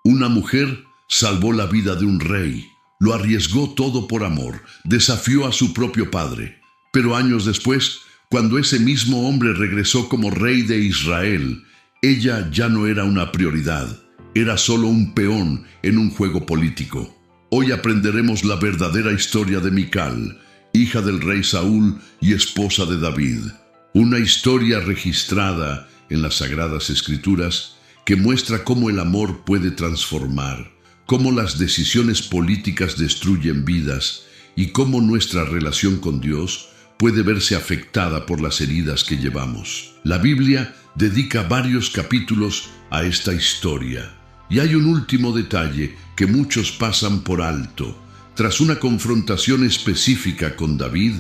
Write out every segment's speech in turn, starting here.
Una mujer salvó la vida de un rey, lo arriesgó todo por amor, desafió a su propio padre. Pero años después, cuando ese mismo hombre regresó como rey de Israel, ella ya no era una prioridad, era solo un peón en un juego político. Hoy aprenderemos la verdadera historia de Mical, hija del rey Saúl y esposa de David. Una historia registrada en las Sagradas Escrituras que muestra cómo el amor puede transformar, cómo las decisiones políticas destruyen vidas y cómo nuestra relación con Dios puede verse afectada por las heridas que llevamos. La Biblia dedica varios capítulos a esta historia. Y hay un último detalle que muchos pasan por alto. Tras una confrontación específica con David,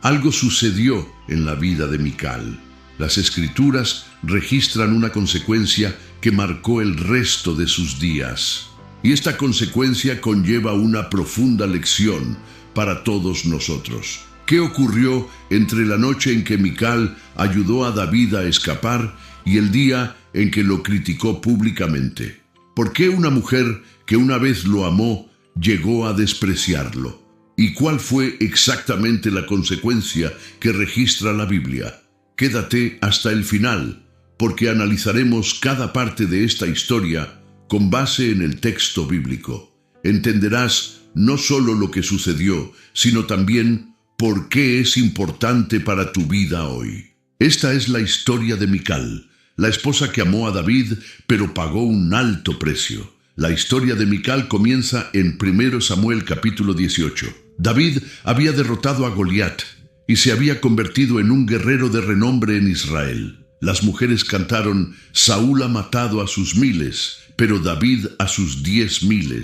algo sucedió en la vida de Mical. Las Escrituras registran una consecuencia que marcó el resto de sus días. Y esta consecuencia conlleva una profunda lección para todos nosotros. ¿Qué ocurrió entre la noche en que Mical ayudó a David a escapar y el día en que lo criticó públicamente? ¿Por qué una mujer que una vez lo amó llegó a despreciarlo? ¿Y cuál fue exactamente la consecuencia que registra la Biblia? Quédate hasta el final, porque analizaremos cada parte de esta historia con base en el texto bíblico. Entenderás no solo lo que sucedió, sino también por qué es importante para tu vida hoy. Esta es la historia de Mical, la esposa que amó a David, pero pagó un alto precio. La historia de Mical comienza en 1 Samuel capítulo 18. David había derrotado a Goliat y se había convertido en un guerrero de renombre en Israel. Las mujeres cantaron: Saúl ha matado a sus miles, pero David a sus 10,000.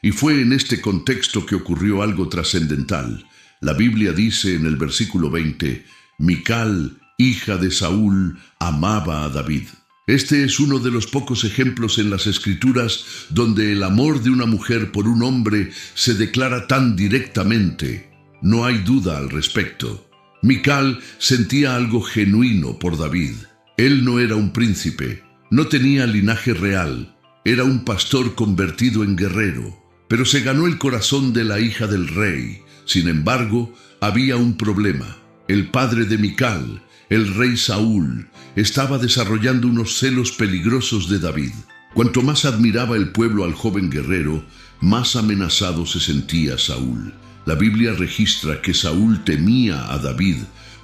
Y fue en este contexto que ocurrió algo trascendental. La Biblia dice en el versículo 20, Mical, hija de Saúl, amaba a David. Este es uno de los pocos ejemplos en las Escrituras donde el amor de una mujer por un hombre se declara tan directamente. No hay duda al respecto. Mical sentía algo genuino por David. Él no era un príncipe, no tenía linaje real, era un pastor convertido en guerrero, pero se ganó el corazón de la hija del rey. Sin embargo, había un problema. El padre de Mical, el rey Saúl, estaba desarrollando unos celos peligrosos de David. Cuanto más admiraba el pueblo al joven guerrero, más amenazado se sentía Saúl. La Biblia registra que Saúl temía a David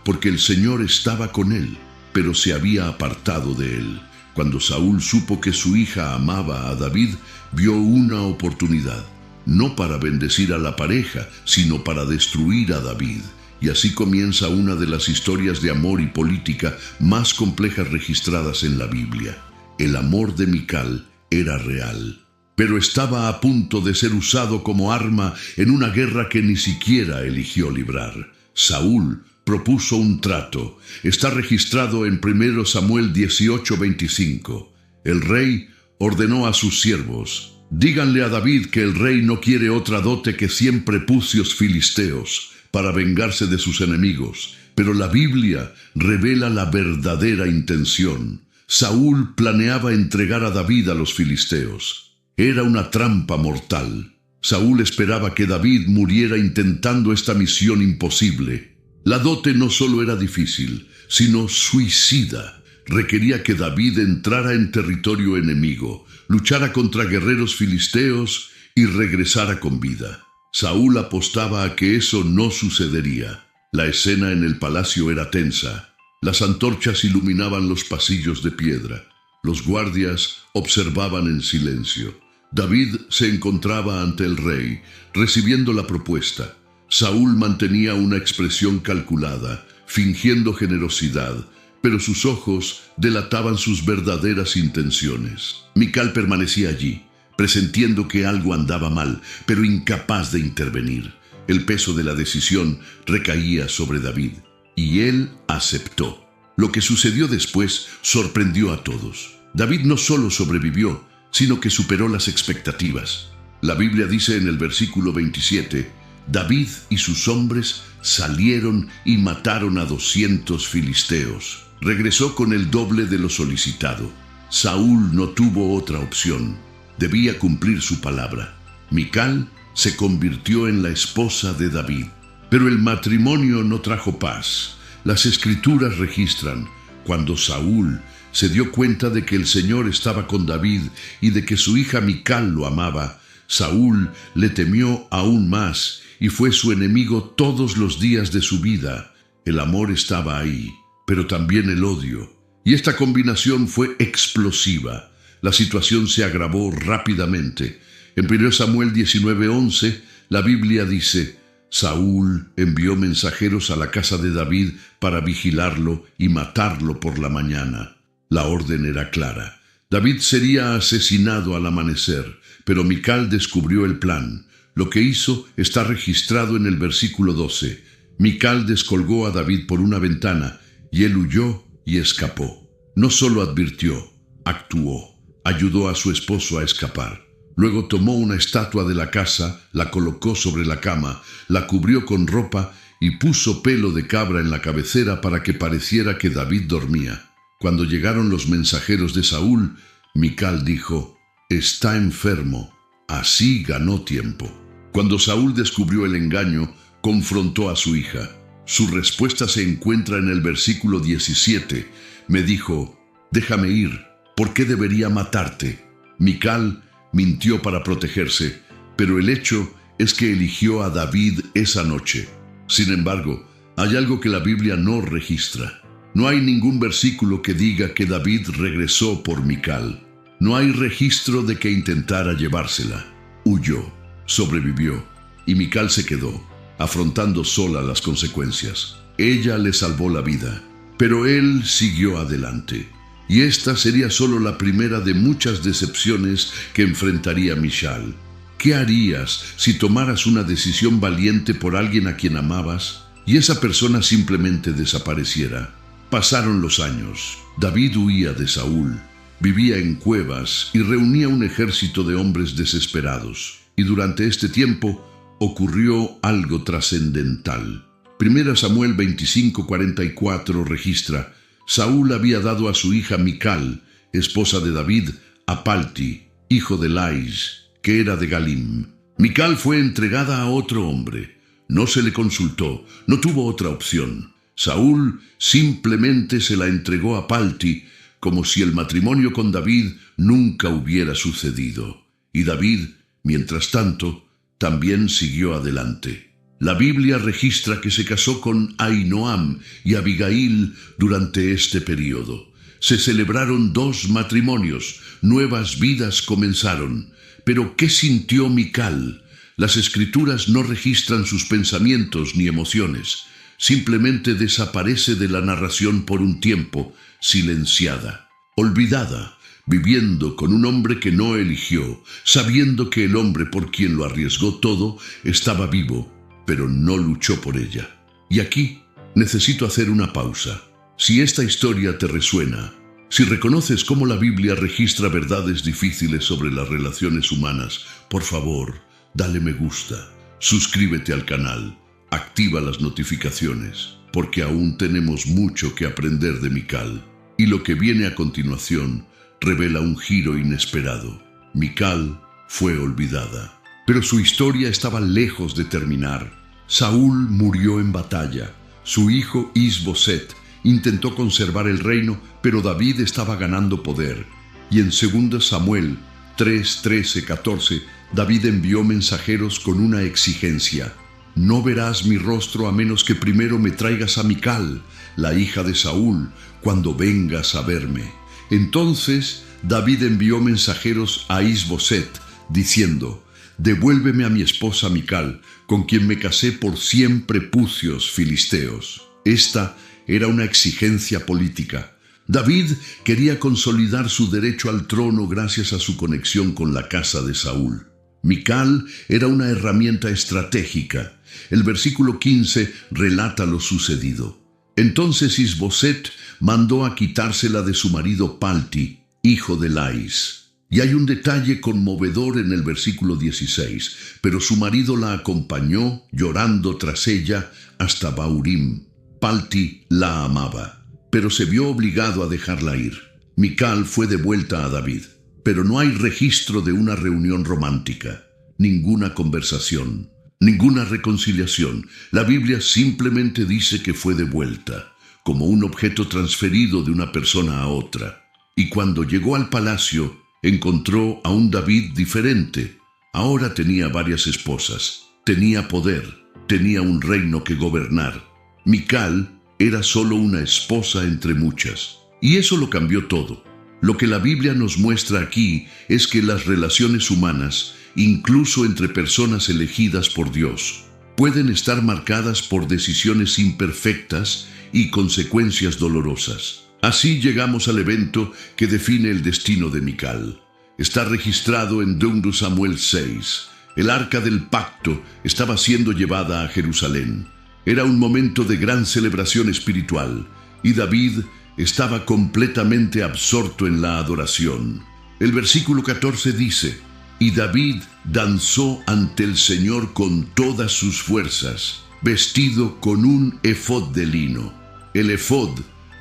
porque el Señor estaba con él, pero se había apartado de él. Cuando Saúl supo que su hija amaba a David, vio una oportunidad, no para bendecir a la pareja, sino para destruir a David. Y así comienza una de las historias de amor y política más complejas registradas en la Biblia. El amor de Mical era real, pero estaba a punto de ser usado como arma en una guerra que ni siquiera eligió librar. Saúl propuso un trato. Está registrado en 1 Samuel 18:25. El rey ordenó a sus siervos: díganle a David que el rey no quiere otra dote que 100 prepucios filisteos para vengarse de sus enemigos. Pero la Biblia revela la verdadera intención. Saúl planeaba entregar a David a los filisteos. Era una trampa mortal. Saúl esperaba que David muriera intentando esta misión imposible. La dote no solo era difícil, sino suicida. Requería que David entrara en territorio enemigo, luchara contra guerreros filisteos y regresara con vida. Saúl apostaba a que eso no sucedería. La escena en el palacio era tensa. Las antorchas iluminaban los pasillos de piedra. Los guardias observaban en silencio. David se encontraba ante el rey, recibiendo la propuesta. Saúl mantenía una expresión calculada, fingiendo generosidad, pero sus ojos delataban sus verdaderas intenciones. Mical permanecía allí, presentiendo que algo andaba mal, pero incapaz de intervenir. El peso de la decisión recaía sobre David, y él aceptó. Lo que sucedió después sorprendió a todos. David no solo sobrevivió, sino que superó las expectativas. La Biblia dice en el versículo 27, David y sus hombres salieron y mataron a 200 filisteos. Regresó con el doble de lo solicitado. Saúl no tuvo otra opción. Debía cumplir su palabra. Mical se convirtió en la esposa de David. Pero el matrimonio no trajo paz. Las Escrituras registran: cuando Saúl se dio cuenta de que el Señor estaba con David y de que su hija Mical lo amaba, Saúl le temió aún más y fue su enemigo todos los días de su vida. El amor estaba ahí, pero también el odio. Y esta combinación fue explosiva. La situación se agravó rápidamente. En 1 Samuel 19:11, la Biblia dice: Saúl envió mensajeros a la casa de David para vigilarlo y matarlo por la mañana. La orden era clara. David sería asesinado al amanecer, pero Mical descubrió el plan. Lo que hizo está registrado en el versículo 12. Mical descolgó a David por una ventana y él huyó y escapó. No solo advirtió, actuó. Ayudó a su esposo a escapar. Luego tomó una estatua de la casa, la colocó sobre la cama, la cubrió con ropa y puso pelo de cabra en la cabecera para que pareciera que David dormía. Cuando llegaron los mensajeros de Saúl, Mical dijo: «Está enfermo». Así ganó tiempo. Cuando Saúl descubrió el engaño, confrontó a su hija. Su respuesta se encuentra en el versículo 17. Me dijo: «Déjame ir. ¿Por qué debería matarte?». Mical mintió para protegerse, pero el hecho es que eligió a David esa noche. Sin embargo, hay algo que la Biblia no registra. No hay ningún versículo que diga que David regresó por Mical. No hay registro de que intentara llevársela. Huyó, sobrevivió, y Mical se quedó, afrontando sola las consecuencias. Ella le salvó la vida, pero él siguió adelante. Y esta sería solo la primera de muchas decepciones que enfrentaría Michal. ¿Qué harías si tomaras una decisión valiente por alguien a quien amabas y esa persona simplemente desapareciera? Pasaron los años. David huía de Saúl, vivía en cuevas y reunía un ejército de hombres desesperados. Y durante este tiempo ocurrió algo trascendental. 1 Samuel 25:44 registra: Saúl había dado a su hija Mical, esposa de David, a Palti, hijo de Lais, que era de Galim. Mical fue entregada a otro hombre. No se le consultó, no tuvo otra opción. Saúl simplemente se la entregó a Palti, como si el matrimonio con David nunca hubiera sucedido. Y David, mientras tanto, también siguió adelante. La Biblia registra que se casó con Ahinoam y Abigail durante este periodo. Se celebraron 2 matrimonios, nuevas vidas comenzaron. Pero ¿qué sintió Mical? Las Escrituras no registran sus pensamientos ni emociones. Simplemente desaparece de la narración por un tiempo, silenciada, olvidada, viviendo con un hombre que no eligió, sabiendo que el hombre por quien lo arriesgó todo estaba vivo, pero no luchó por ella. Y aquí necesito hacer una pausa. Si esta historia te resuena, si reconoces cómo la Biblia registra verdades difíciles sobre las relaciones humanas, por favor, dale me gusta, suscríbete al canal, activa las notificaciones, porque aún tenemos mucho que aprender de Mical. Y lo que viene a continuación revela un giro inesperado. Mical fue olvidada, pero su historia estaba lejos de terminar. Saúl murió en batalla. Su hijo Is-Boset intentó conservar el reino, pero David estaba ganando poder. Y en 2 Samuel 3, 13, 14, David envió mensajeros con una exigencia: «No verás mi rostro a menos que primero me traigas a Mical, la hija de Saúl, cuando vengas a verme». Entonces David envió mensajeros a Is-Boset, diciendo: «Devuélveme a mi esposa Mical, con quien me casé por 100 prepucios filisteos». Esta era una exigencia política. David quería consolidar su derecho al trono gracias a su conexión con la casa de Saúl. Mical era una herramienta estratégica. El versículo 15 relata lo sucedido. Entonces Is-Boset mandó a quitársela de su marido Palti, hijo de Lais. Y hay un detalle conmovedor en el versículo 16. Pero su marido la acompañó, llorando tras ella, hasta Bahurim. Palti la amaba, pero se vio obligado a dejarla ir. Mical fue devuelta a David. pero no hay registro de una reunión romántica, ninguna conversación, ninguna reconciliación. La Biblia simplemente dice que fue de vuelta, como un objeto transferido de una persona a otra. Y cuando llegó al palacio, encontró a un David diferente. Ahora tenía varias esposas, tenía poder, tenía un reino que gobernar. Mical era solo una esposa entre muchas, y eso lo cambió todo. Lo que la Biblia nos muestra aquí es que las relaciones humanas, incluso entre personas elegidas por Dios, pueden estar marcadas por decisiones imperfectas y consecuencias dolorosas. Así llegamos al evento que define el destino de Mical. Está registrado en 2 Samuel 6. El arca del pacto estaba siendo llevada a Jerusalén. Era un momento de gran celebración espiritual, y David estaba completamente absorto en la adoración. El versículo 14 dice: «Y David danzó ante el Señor con todas sus fuerzas, vestido con un efod de lino». El efod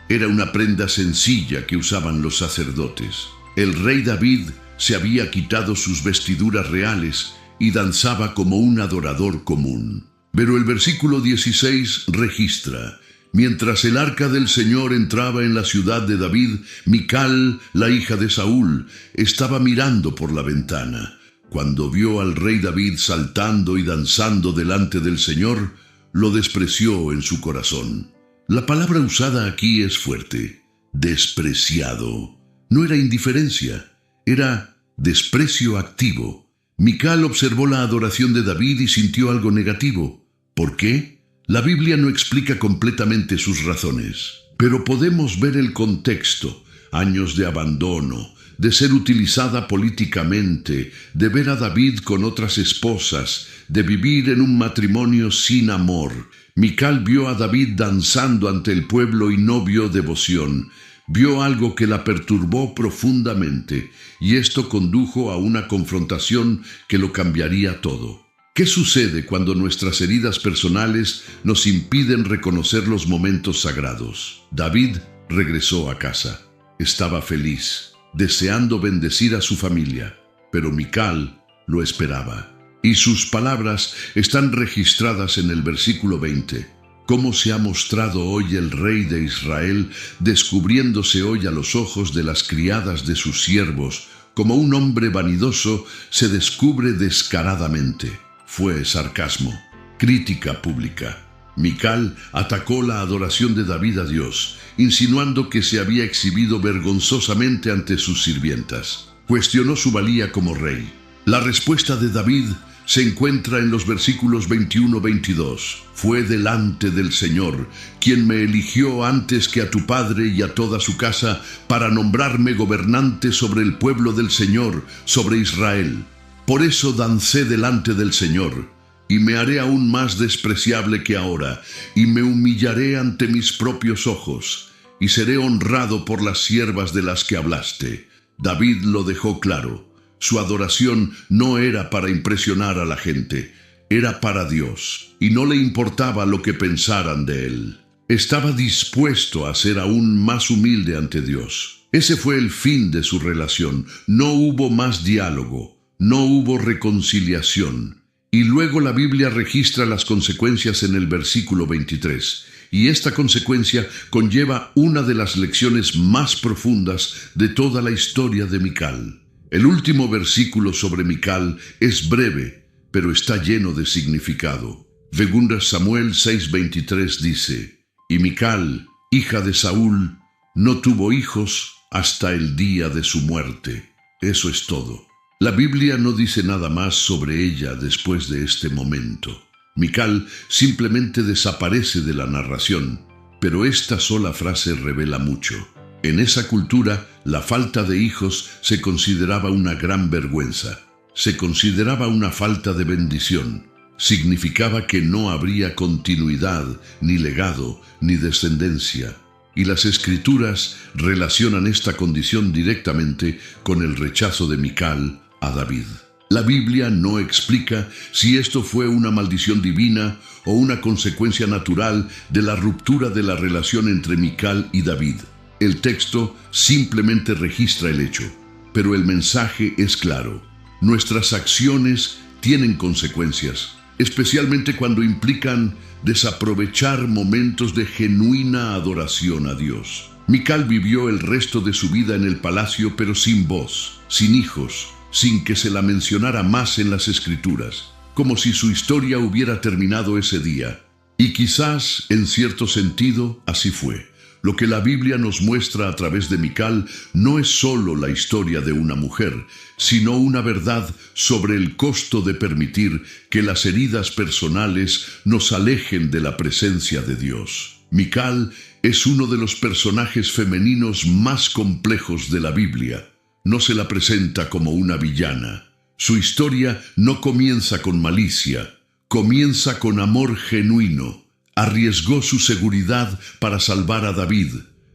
era una prenda sencilla que usaban los sacerdotes. El rey David se había quitado sus vestiduras reales y danzaba como un adorador común. Pero el versículo 16 registra: «Mientras el arca del Señor entraba en la ciudad de David, Mical, la hija de Saúl, estaba mirando por la ventana. Cuando vio al rey David saltando y danzando delante del Señor, lo despreció en su corazón». La palabra usada aquí es fuerte: despreciado. No era indiferencia, era desprecio activo. Mical observó la adoración de David y sintió algo negativo. ¿Por qué? La Biblia no explica completamente sus razones, pero podemos ver el contexto: años de abandono, de ser utilizada políticamente, de ver a David con otras esposas, de vivir en un matrimonio sin amor. Mical vio a David danzando ante el pueblo y no vio devoción. Vio algo que la perturbó profundamente, y esto condujo a una confrontación que lo cambiaría todo. ¿Qué sucede cuando nuestras heridas personales nos impiden reconocer los momentos sagrados? David regresó a casa. Estaba feliz, deseando bendecir a su familia, pero Mical lo esperaba. Y sus palabras están registradas en el versículo 20. «Cómo se ha mostrado hoy el rey de Israel, descubriéndose hoy a los ojos de las criadas de sus siervos, como un hombre vanidoso se descubre descaradamente». Fue sarcasmo, crítica pública. Mical atacó la adoración de David a Dios, insinuando que se había exhibido vergonzosamente ante sus sirvientas. Cuestionó su valía como rey. La respuesta de David se encuentra en los versículos 21-22. «Fue delante del Señor, quien me eligió antes que a tu padre y a toda su casa, para nombrarme gobernante sobre el pueblo del Señor, sobre Israel. Por eso dancé delante del Señor, y me haré aún más despreciable que ahora, y me humillaré ante mis propios ojos, y seré honrado por las siervas de las que hablaste». David lo dejó claro. Su adoración no era para impresionar a la gente, era para Dios, y no le importaba lo que pensaran de él. Estaba dispuesto a ser aún más humilde ante Dios. Ese fue el fin de su relación. No hubo más diálogo, no hubo reconciliación. Y luego la Biblia registra las consecuencias en el versículo 23. Y esta consecuencia conlleva una de las lecciones más profundas de toda la historia de Mical. El último versículo sobre Mical es breve, pero está lleno de significado. 2 Samuel 6:23 dice: «Y Mical, hija de Saúl, no tuvo hijos hasta el día de su muerte». Eso es todo. La Biblia no dice nada más sobre ella después de este momento. Mical simplemente desaparece de la narración, pero esta sola frase revela mucho. En esa cultura, la falta de hijos se consideraba una gran vergüenza. Se consideraba una falta de bendición. Significaba que no habría continuidad, ni legado, ni descendencia. Y las Escrituras relacionan esta condición directamente con el rechazo de Mical a David. La Biblia no explica si esto fue una maldición divina o una consecuencia natural de la ruptura de la relación entre Mical y David. El texto simplemente registra el hecho. pero el mensaje es claro. Nuestras acciones tienen consecuencias, especialmente cuando implican desaprovechar momentos de genuina adoración a Dios. Mical vivió el resto de su vida en el palacio, pero sin voz, sin hijos, sin que se la mencionara más en las Escrituras, como si su historia hubiera terminado ese día. Y quizás, en cierto sentido, así fue. Lo que la Biblia nos muestra a través de Mical no es solo la historia de una mujer, sino una verdad sobre el costo de permitir que las heridas personales nos alejen de la presencia de Dios. Mical es uno de los personajes femeninos más complejos de la Biblia. No se la presenta como una villana. Su historia no comienza con malicia, comienza con amor genuino. Arriesgó su seguridad para salvar a David,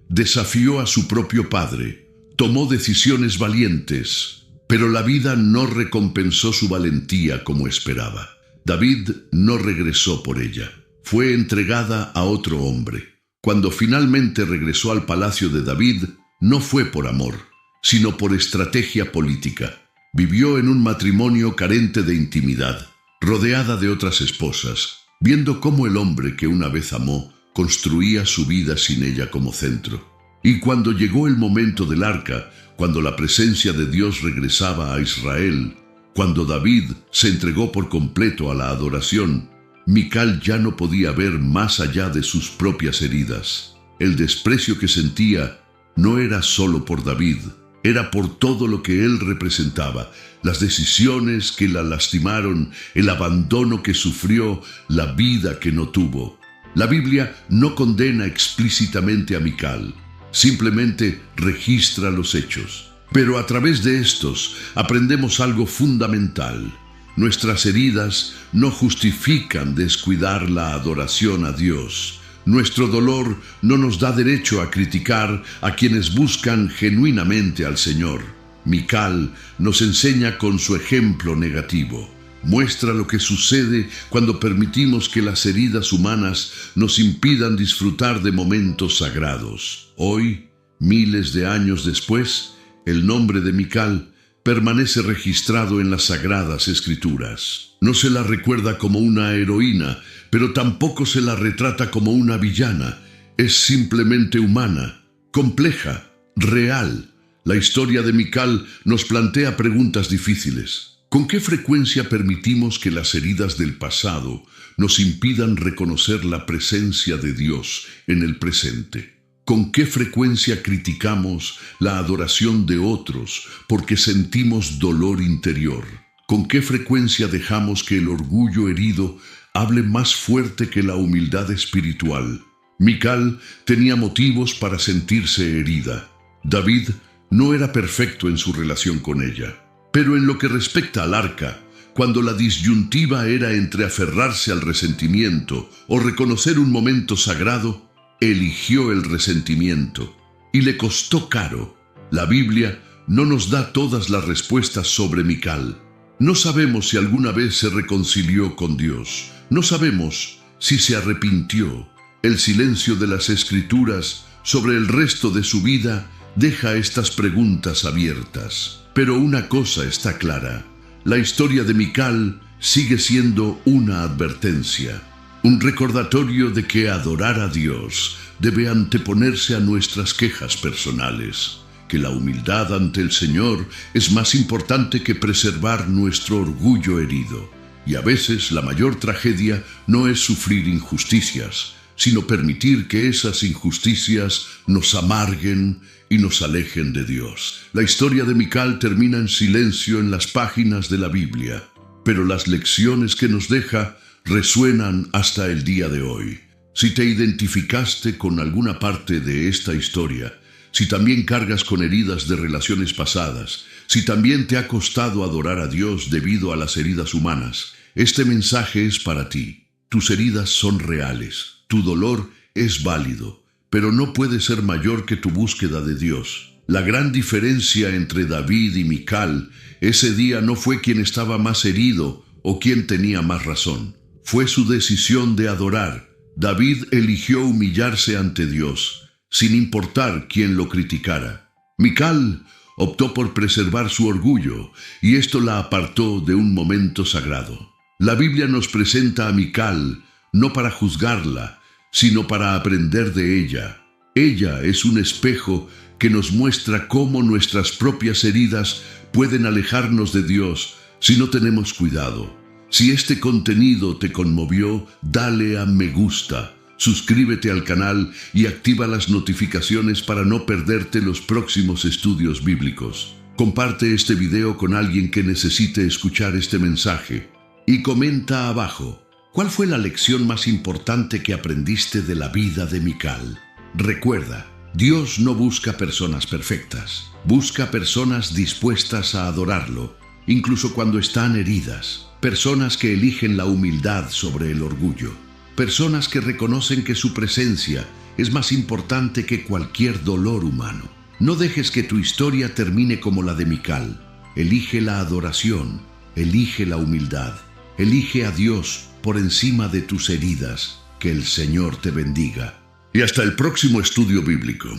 desafió a su propio padre, tomó decisiones valientes, pero la vida no recompensó su valentía como esperaba. David no regresó por ella, fue entregada a otro hombre. Cuando finalmente regresó al palacio de David, no fue por amor, sino por estrategia política. Vivió en un matrimonio carente de intimidad, rodeada de otras esposas, viendo cómo el hombre que una vez amó construía su vida sin ella como centro. Y cuando llegó el momento del arca, cuando la presencia de Dios regresaba a Israel, cuando David se entregó por completo a la adoración, Mical ya no podía ver más allá de sus propias heridas. El desprecio que sentía no era solo por David, era por todo lo que él representaba, las decisiones que la lastimaron, el abandono que sufrió, la vida que no tuvo. La Biblia no condena explícitamente a Mical, simplemente registra los hechos. Pero a través de estos aprendemos algo fundamental. Nuestras heridas no justifican descuidar la adoración a Dios. Nuestro dolor no nos da derecho a criticar a quienes buscan genuinamente al Señor. Mical nos enseña con su ejemplo negativo. Muestra lo que sucede cuando permitimos que las heridas humanas nos impidan disfrutar de momentos sagrados. Hoy, miles de años después, el nombre de Mical permanece registrado en las Sagradas Escrituras. No se la recuerda como una heroína, pero tampoco se la retrata como una villana. Es simplemente humana, compleja, real. La historia de Mical nos plantea preguntas difíciles. ¿Con qué frecuencia permitimos que las heridas del pasado nos impidan reconocer la presencia de Dios en el presente? ¿Con qué frecuencia criticamos la adoración de otros porque sentimos dolor interior? ¿Con qué frecuencia dejamos que el orgullo herido hable más fuerte que la humildad espiritual? Mical tenía motivos para sentirse herida. David no era perfecto en su relación con ella. Pero en lo que respecta al arca, cuando la disyuntiva era entre aferrarse al resentimiento o reconocer un momento sagrado, eligió el resentimiento y le costó caro. La Biblia no nos da todas las respuestas sobre Mical. No sabemos si alguna vez se reconcilió con Dios. No sabemos si se arrepintió. El silencio de las Escrituras sobre el resto de su vida deja estas preguntas abiertas. Pero una cosa está clara: la historia de Mical sigue siendo una advertencia, un recordatorio de que adorar a Dios debe anteponerse a nuestras quejas personales, que la humildad ante el Señor es más importante que preservar nuestro orgullo herido. Y a veces la mayor tragedia no es sufrir injusticias, sino permitir que esas injusticias nos amarguen y nos alejen de Dios. La historia de Mical termina en silencio en las páginas de la Biblia, pero las lecciones que nos deja resuenan hasta el día de hoy. Si te identificaste con alguna parte de esta historia, si también cargas con heridas de relaciones pasadas, si también te ha costado adorar a Dios debido a las heridas humanas, este mensaje es para ti. Tus heridas son reales, tu dolor es válido, pero no puede ser mayor que tu búsqueda de Dios. La gran diferencia entre David y Mical ese día no fue quién estaba más herido o quién tenía más razón. Fue su decisión de adorar. David eligió humillarse ante Dios, sin importar quién lo criticara. Mical optó por preservar su orgullo, y esto la apartó de un momento sagrado. La Biblia nos presenta a Mical no para juzgarla, sino para aprender de ella. Ella es un espejo que nos muestra cómo nuestras propias heridas pueden alejarnos de Dios si no tenemos cuidado. Si este contenido te conmovió, dale a me gusta, suscríbete al canal y activa las notificaciones para no perderte los próximos estudios bíblicos. Comparte este video con alguien que necesite escuchar este mensaje. Y comenta abajo, ¿cuál fue la lección más importante que aprendiste de la vida de Mical? Recuerda, Dios no busca personas perfectas, busca personas dispuestas a adorarlo, incluso cuando están heridas, personas que eligen la humildad sobre el orgullo, personas que reconocen que su presencia es más importante que cualquier dolor humano. No dejes que tu historia termine como la de Mical. Elige la adoración, elige la humildad, elige a Dios por encima de tus heridas. Que el Señor te bendiga. Y hasta el próximo estudio bíblico.